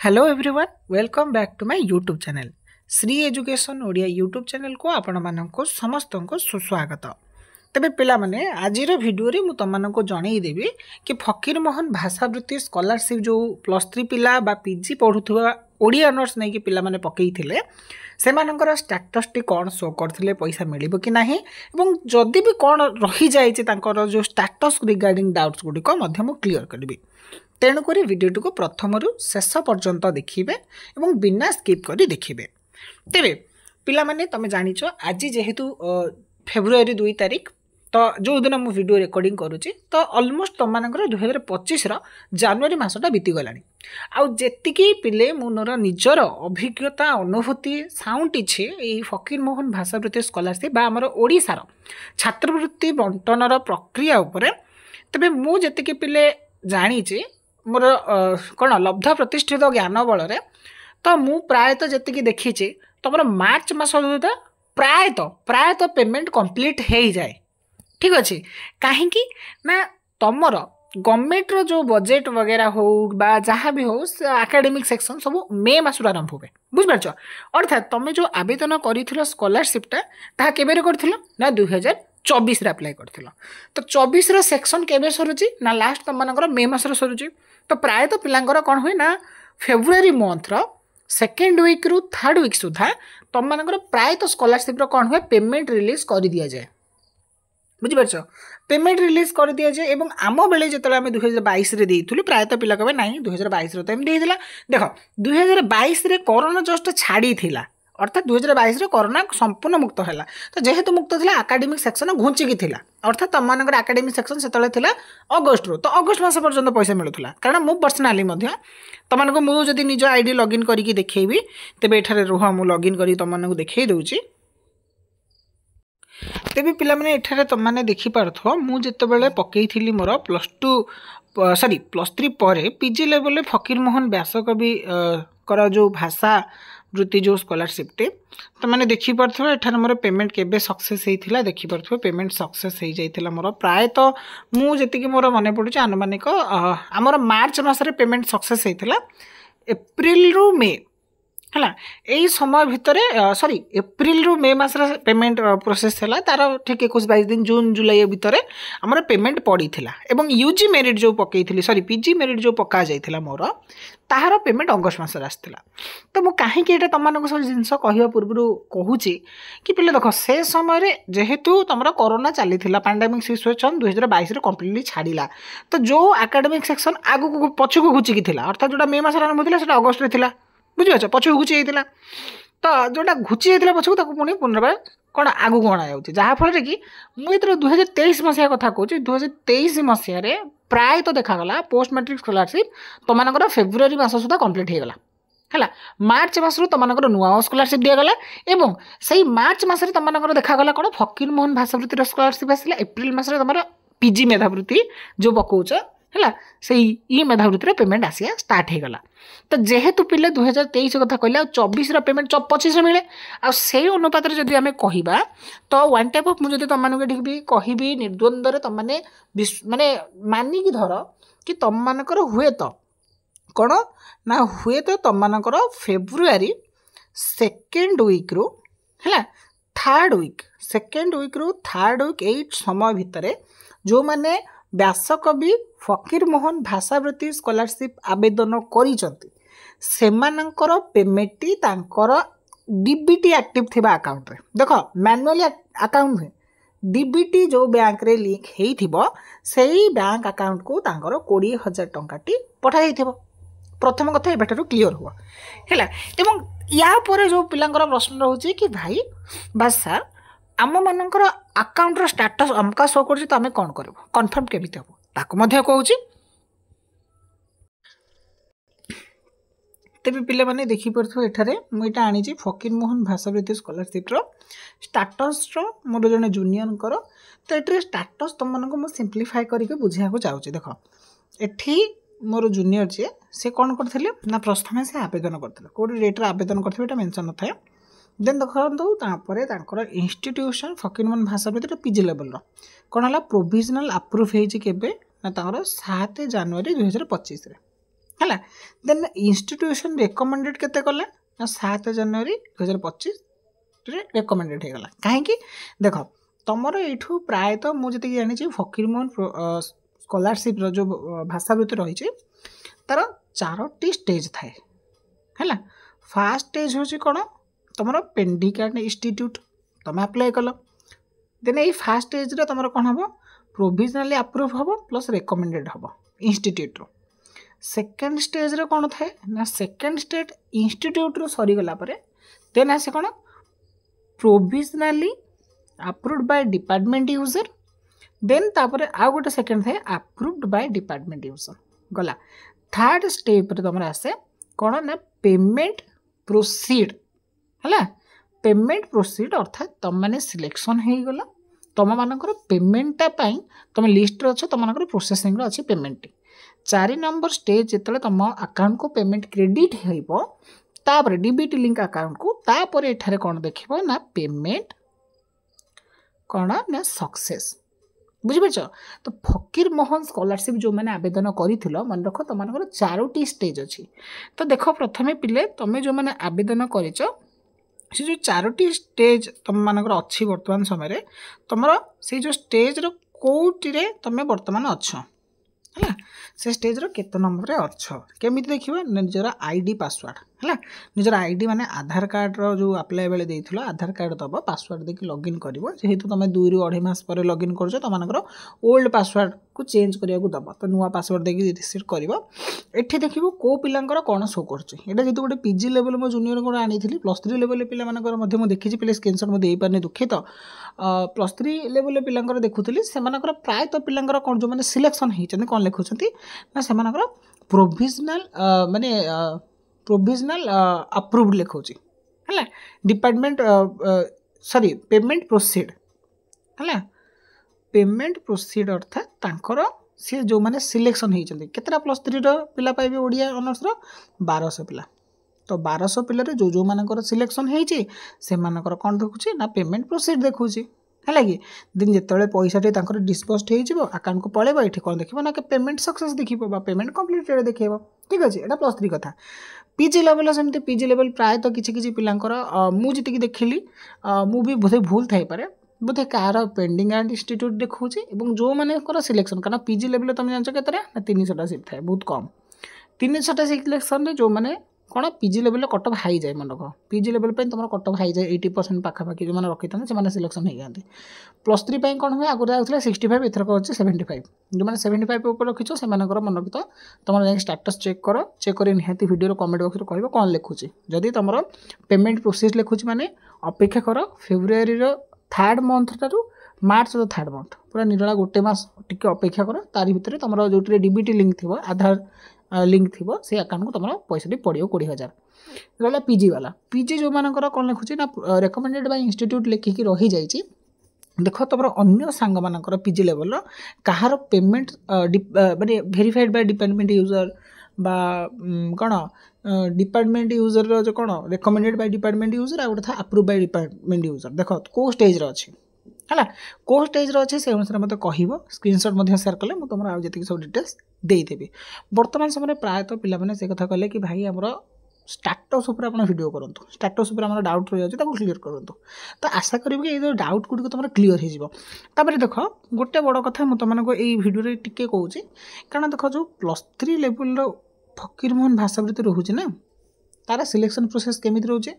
Hello everyone welcome back to my YouTube channel Shri education Odia YouTube channel को आपण मानक समस्त को सुस्वागत। तेबे पिला माने आजिर वीडियो रे मु तमनको जणई देबी कि फकीर मोहन भाषावृत्ति स्कॉलरशिप जो +3 पिला बा पीजी पढुथुवा ओडिया ऑनर्स नै कि पिला माने पकेइथिले सेमानकर स्टेटस टी कोन शो करथिले पैसा मिलिबो कि नाही एवं जदि भी कोन रही जाय छि तांकर जो स्टेटस रिगार्डिंग डाउट्स गुडी को मध्य मु क्लियर करबी। तेणुक भिडियोटी को प्रथम शेष पर्यंत देखिए और बिना स्किप कर देखिए। तेरे पिला माने तमे जानिछ आज जेहेतु फेब्रुआरी 2 तारिख तो जो दिन मु वीडियो रिकॉर्डिंग करुच्ची तो ऑलमोस्ट तुम मानकर 2025 जनवरी मसटा बीती गलानी। आउ जेतिकी पिले मोर निजर अभिज्ञता अनुभूति साउंड इच्छे ये फकीर मोहन भाषावृत्ति स्कॉलरशिप बा आमर ओडिशार छात्रवृत्ति बंटनर प्रक्रिया उपरे तबे मु जेतिकी पिले जानिछि मोर कौन लब्ध प्रतिष्ठित ज्ञान बल तो मु प्रायतः जी देखी तुम मार्च मस सुधा प्रायतः पेमेंट कंप्लीट हो जाए। ठीक अच्छे कहीं ना तुमर गवर्नमेंट रो जो बजेट वगैरह हो बा जहाँ भी हो एकेडमिक सेक्शन सब मे मसरू आरंभ हुए बुझिपार। अर्थात तुम जो आवेदन कर स्कॉलरशिपटा ताहा केबे कर ना 2024 रे अप्लाई कर तो 24 रो सेक्शन केबे सरुची ना लास्ट तुम मानकर मे मस सरुची तो प्रायतः पिलांकर कौन हुए ना फेब्रुआरी मंथ रो सेकेंड वीक रु थर्ड वीक सुधा तुम मानकर प्रायतः स्कॉलरशिप रो कौन हुए पेमेंट रिलीज कर दिया जाए बुझिपार। पेमेंट रिलीज कर दिया जाए एवं आम बेले जो आम 2022 रे देइथुलु प्रायतः पिला कहे ना 2022 तो एमती होता देख 2022 रे कोरोना जस्ट छाड़ी थिला अर्थात 2022 रे कोरोना संपूर्ण मुक्त है तो जेहेतु मुक्त थिला एकेडमिक सेक्शन घुंचिकी थिला अर्थात तुम मानकर एकेडमिक सेक्शन से थिला अगस्ट रो तो अगस्ट मास पर्यंत पैसा मिलुला कारण मु पर्सनाली तुमको मुझे निज आईडी लॉगिन करके देखी तेरे एठारे रुह मु लॉगिन करी तुमको देखई दूची तेबे पिला माने एठारे तुम माने देखि पारथो मु जेतेबेले पकेइथिली मोर +3 पर पीजी लेवल फकीर मोहन व्यासकवि कर जो भाषा वृत्ति जो स्कॉलरशिप टे तो मैंने देखी पार्थो एठार मोर पेमेंट केबे सक्सेस होइथिला देखि पार्थो पेमेंट सक्सेस हो जाइथिला मोर प्रायतः मु जेतिकी मोर मने पडुची आनुमानिक आमर मार्च मासरे पेमेंट सक्सेस होइथिला एप्रिल रु मे है यही समय भितर सॉरी एप्रिल रु मे मसर पेमेंट प्रोसेस है तार ठीक 21-22 दिन जून जुलाई भितर आमर पेमेंट पड़ी एवं यूजी मेरिट जो पकई सॉरी पीजी मेरिट जो पका जाइथिला मोर ताहार पेमेंट अगस्ट मसर आसला। तो मु कहीं तुम सब जिनस कहवा पूर्व कहूची कि पिले देख से समय जेहेतु तुम कोरोना चली पैंडेमिक सिचुएशन 2022 कंप्लीटली छाड़ा तो जो एकेडमिक सेक्शन आगू पछक घुचिकी अर्थात जो मे मस आरंभ होता अगस्ट था बुझिपार पछक घुची जाता तो जोटा घुची जाता पछक पुणी पुनर्बार कौन आगू गणा जाफल कि मुझे 2023 मसीहा कथा कहूँ 2023 मसीह प्रायतः देखागला पोस्ट मैट्रिक स्कॉलरशिप तुम मानकर फेब्रुआरी मास सुधा कंप्लीट होगला है मार्च मसरू तुम मानकर नुआ स्कॉलरशिप दिगला एवं से मार्च मसरे तुम मानकर देखागला कौन फकीर मोहन भाषावृत्ति स्कॉलरशिप आसला एप्रिल मसरे तुम पीजी मेधावृत्ति जो पकाउच है से मेधावृत्ति पेमेंट आसिया स्टार्ट होगला। तो जेहेतु पिले 2023 कथा कहले 24 पेमेंट 25 मिले से अनुपात जदि आम कहवा तो वन टाइप ऑफ मुझे तुम मानक भी कहबी निर्द्वंद्व तुम माने मानिकी धर कि तुम मानकर हुए तो कौन ना हुए तो तुम मानकर फेब्रुआरी सेकेंड वीक रु है थर्ड वीक सेकेंड वीक रु थर्ड वीक यही समय भितर जो माने व्यासकवि फकीर मोहन भाषावृत्ति स्कॉलरशिप आवेदन करिसंती सेमानंकर पेमेंटी तांकर डीबीटी एक्टिव थिबा अकाउंट रे देख मैनुअली अकाउंट है डीबीटी जो बैंक रे लिंक हेइथिबो सेही बैंक अकाउंट को तांकर 20,000 टंकाटी पठा जाइथिबो। प्रथम कथा एबाटरू क्लियर हुआ है एवं या परे जो पिलांकर प्रश्न रहउची कि भाई बस सर आम मानकर अकाउंट रो स्टेटस हमका शो कर तो आम कौन करब कन्फर्म केमिति हम ताको मध्य कहूँ। तेरे पिले माने देखी पार्थो एठारे मुझे आनी फकीर मोहन भाषावृत्ति स्कॉलरशिप रो स्टेटस रो मोर जने जूनियर कर तो ये स्टेटस तुम मानक मुझे सिंप्लीफाई करके बुझा चाहूँगी। देख एठी मोर जूनियर जी से कौन करते ना प्रथम से आवेदन करते कौट डेट्रे आवेदन करते मेंशन न थाए देन देखो इंस्टीट्यूशन फकीर मोहन भाषावृत्ति पीजी लेवल कौन है प्रोविजनल अप्रूव होती 7 जनवरी 2025 है। देन इंस्टीट्यूशन रेकमेंडेड केते कला ना 7 जनवरी 2025 रेकमेंडेड होगा कहीं देख तुमर यू प्रायतः मुझे जानी फकीरमोहन स्कॉलरशिप जो भाषावृत्ति रही तार 4टी स्टेज थाए है। फास्ट स्टेज हूँ कौन तुम पेंडिकार्ड इंस्टीट्यूट तुम अप्लाई कल देन ये फास्ट स्टेज तुम कौन हम प्रोविजनाली अप्रूव हम प्लस रेकमेंडेड हम इंस्टीट्यूट रो। सेकेंड स्टेज रे कौन थाए ना सेकेंड स्टेज इंस्टीट्यूट रो सरीगला देन आसे कौन provisionally approved by department user then तापर आउ गोटे सेकेंड थाए अप्रूव्ड बाय डिपार्टमेंट यूजर गला। थर्ड स्टेप रे तुम आसे कौन ना पेमेंट प्रोसीड है। पेमेंट प्रोसीड अर्थात तुम मैंने सिलेक्शन हो गला तुम मानकर पेमेंटा तुम लिस्ट अच्छे तुम मानकर प्रोसेसिंग अच्छी पेमेंट। 4 नंबर स्टेज जो तुम अकाउंट को payment credit hopper DBT link account को तापर एठारे कौन देख ना पेमेंट कौन ना सक्सेस बुझीपार। तो फकीर मोहन स्कॉलरशिप जो मैंने आवेदन कर मन रख तुम 4टी स्टेज अच्छी। तो देख प्रथम पिले तुम जो मैंने आवेदन कर से जो 4टी स्टेज तुम मानकर अच्छी वर्तमान समय तुम से जो स्टेज कौटे तुम बर्तमान अच्छ है से स्टेज केते नंबर रे अच्छ केमी देखिए निजर आईडी पासवर्ड है निजर आईडी माने आधार कार्ड रो जो अप्लाई बेले देइथिलो आधार कार्ड दब पासवर्ड देकी लॉगिन करिवो जेहेतु तुम 2 ରୁ 2.5 मास पर लॉगिन करछो तुम मानकर ओल्ड पासवर्ड को चेंज करिया को दब तो नुआ पासवर्ड देकी रिसेट करिवो। एठी देखिवो को पिलांकर कोन शो करछ एटा जेतु गोटे पीजी लेवल मो जूनियर को आनीथिली +3 लेवल पिला मानकर मध्ये मो देखिछि पिले स्क्रीनशॉट मो देई पारने दुखित +3 लेवल पिलांकर देखुथिली से मानकर प्राय तो पिलांकर कोन जो माने सिलेक्शन हेचन कोन लेखुछंती ना से मानकर प्रोविजनल माने प्रोविजनल अप्रूव्ड लिखुची है डिपार्टमेंट सॉरी पेमेंट प्रोसीड है पेमेंट प्रोसीड अर्थात तांकर सी जो माने सिलेक्शन होती केतरा +3 पिला पाइबे ओडिया ऑनर्स 1200 पिला तो 1200 पिला जो जो मानकर सिलेक्शन होती से मानकर कौन देखुची ना पेमेंट प्रोसीड देखुची है कि दिन जिते पैसाटी डिस्बर्सड हो अकाउंट को पड़ेब ये कौन देखो ना पेमेंट सक्सेस देखो पेमेंट कम्प्लीटेड देखो ठीक अच्छे यहाँ +3 कथा। पीजी लेवल सेमती पीजी लेवल प्रायतः किसी पिलांकर मुझे देखिली मुझे बोधे भूल थाई पारे बोधे कार पेंडिंग एंड इंस्टीट्यूट देखा जो मैंने सिलेक्शन कारण पीजी लेवल तुम जान के 300टा सीट थाए बहुत कम 300टा सिलेक्शन जो मैंने कौन PG level cut off high जाए मन रख पीजी लेवल तुम कट अफ हाई जाए 80% पाखापाखि जो रखी था से सिलेक्शन हो जाती +3 कौन हुए आगुरी आउला 65 एथरक अच्छे 75 जो मैंने 75 ऊपर रखीच से मन रख तो तुम जा स्टाटस चेक कर निहाती वीडियो कमेंट बॉक्स में कह कौन लिखुची जदि तुम पेमेंट प्रोसेस लिखुची माने अपेक्षा कर फेब्रुआरी 3rd मंथ ठारू मार्च 3rd मंथ पूरा निरला गोटे मास टिके अपेक्षा कर तारी भितर तुम जो डीबीटी लिंक थी आधार लिंक थी से अकाउंट को तुम पैसा पड़ो 20,000 रहा। पीजी वाला पीजी जो मानकर कौन लिखुची ना रेकमेंडेड बाय इंस्टीट्यूट लिखिकी रही जाइए देख तुम अन्य सांग मानकर पीजी लेवल कहार पेमेंट माने वेरीफाइड बाय डिपार्टमेंट यूजर बा कौन डिपार्टमेंट यूजर जो कौन रेकमेंडेड बाय डिपार्टमेंट यूजर आ गोटे था अप्रूव बाय डिपार्टमेंट यूजर देख को स्टेज अच्छी है को स्टेज अच्छे से अनुसार मतलब कह स्क्रीनशॉट शेयर कले मुझे तुम आज सब डिटेल्स देदेवी। बर्तमान समय प्रायतः पिला से कथा कहले कि भाई आमर स्टाटस उपर आप वीडियो करूँ स्टाटस उपर आम डाउट रही है क्लीयर करूँ तो आशा करी कि ये डाउट गुड़ तुम क्लीयर हो देख गोटे बड़ कथा मुझे तुमको ये भिडियो टिके कहूँ कारण देख जो +3 लेवल फकीर मोहन भाषावृत्ति रोचे ना तार सिलेक्शन प्रोसेस केमी रोचे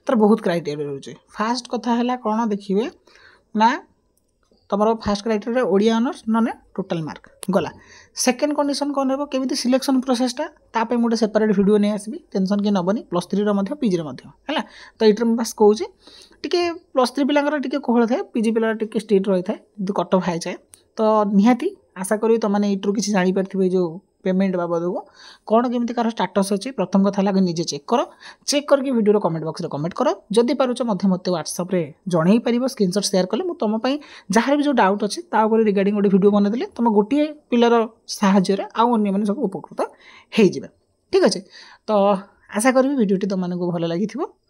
तार बहुत क्राइटेरिया रोचे। फास्ट कथा है कौन देखिए ना तुम फास्ट क्राइटेरिया ओडिया ऑनर्स ना टोटल मार्क गला। सेकेंड कंडीशन कौन हो केमी सिलेक्शन प्रोसेसटा ताप गोटे सेपरेट वीडियो नहीं आसबि टेंशन किए नबनी +3 पीजी है तो ये बस कहूँ टी +3 पिलांकर टी कोहल थाए पीजी पिला टी स्ट्रीट रही है कट अफ हाई जाए तो निहाती आशा करी तुमने यूट्यूब किसी जापर जो पेमेंट बाबद को कौन केमी कार स्टाटस अच्छी प्रथम कथा है निजे चेक करके वीडियो कमेंट बॉक्स में कमेंट कर जदि पारुच मत व्हाट्सएप रे जन पार स्क्रीनशॉट शेयर कले मुझे तुम जहाँ भी जो डाउट अच्छे रिगार्डिंग गोटे वीडियो बनईदे तुम गोटे पिलार साहाय्य आउ अन्य मैंने सब उपकृत हो ठीक अच्छे। तो आशा करी वीडियोटी तुमको भल लगी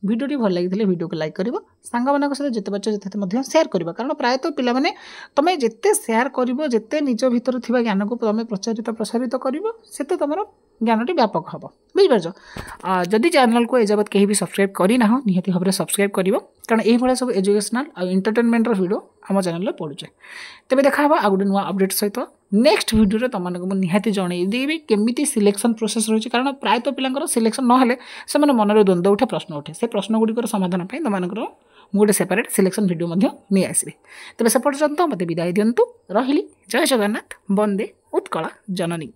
वीडियोटी भल लगी वीडियो को लाइक कर सांग मान सहित जिते पार्च जिते शेयर करवा कारण प्रायतः पिला माने तुम जिते शेयर कर जिते निज भीतर थी ज्ञान को तुम प्रचारित प्रसारित कर तुम ज्ञानटी व्यापक हम बुझिपार। जदि चैनल को एजावत कहीं भी सब्सक्राइब करना निहाती भाव में सब्सक्राइब कर कारण ये सब एजुकेशनल और एंटरटेनमेंट वीडियो आम चैनल पड़ुचे। तेज देखा आ गोटे नुआ अपडेट सहित नेक्स्ट वीडियो तुमको निहाती जनईदेवी केमी सिलेक्शन प्रोसेस रही है कारण प्रायतः पिला सिलेक्शन ना से मनरे द्वंद्व उठे प्रश्न उठे से प्रश्न गुड़िकर समाधान तुम गोटे सेपरेट सिलेक्शन वीडियो नहीं आसबे। तेज से पर्यंत मत विदाय दिंतु रही। जय जगन्नाथ। वंदे उत्कल जननी।